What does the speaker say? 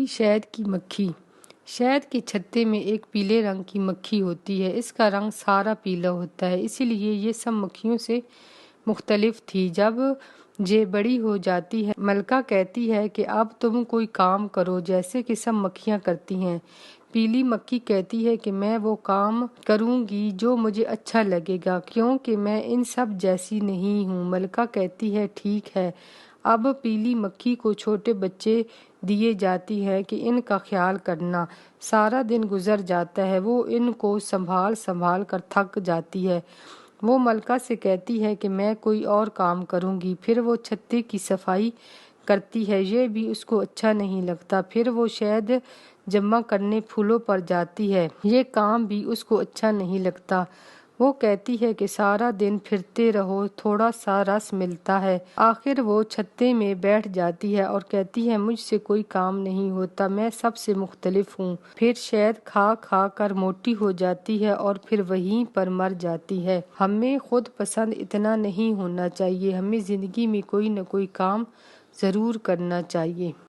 شہد کی مکھی۔ شہد کے چھتے میں ایک پیلے رنگ کی مکھی ہوتی ہے۔ اس کا رنگ سارا پیلا ہوتا ہے، اسی لیے یہ سب مکھیوں سے مختلف تھی۔ جب یہ بڑی ہو جاتی ہے، ملکہ کہتی ہے کہ اب تم کوئی کام کرو جیسے کہ سب مکھیاں کرتی ہیں۔ پیلی مکھی کہتی ہے کہ میں وہ کام کروں گی جو مجھے اچھا لگے گا، کیونکہ میں ان سب جیسی نہیں ہوں۔ ملکہ کہتی ہے ٹھیک ہے۔ اب پیلی مکھی کو چھوٹے بچے دیے جاتی ہیں کہ ان کا خیال کرنا۔ سارا دن گزر جاتا ہے، وہ ان کو سنبھال کر تھک جاتی ہے۔ وہ ملکہ سے کہتی ہے کہ میں کوئی اور کام کروں گی۔ پھر وہ چھتے کی صفائی کرتی ہے، یہ بھی اس کو اچھا نہیں لگتا۔ پھر وہ شہد جمع کرنے پھولوں پر جاتی ہے، یہ کام بھی اس کو اچھا نہیں لگتا۔ وہ کہتی ہے کہ سارا دن پھرتے رہو، تھوڑا سا رس ملتا ہے۔ آخر وہ چھتے میں بیٹھ جاتی ہے اور کہتی ہے مجھ سے کوئی کام نہیں ہوتا، میں سب سے مختلف ہوں۔ پھر شہد کھا کھا کر موٹی ہو جاتی ہے اور پھر وہیں پر مر جاتی ہے۔ ہمیں خود پسند اتنا نہیں ہونا چاہیے، ہمیں زندگی میں کوئی نہ کوئی کام ضرور کرنا چاہیے۔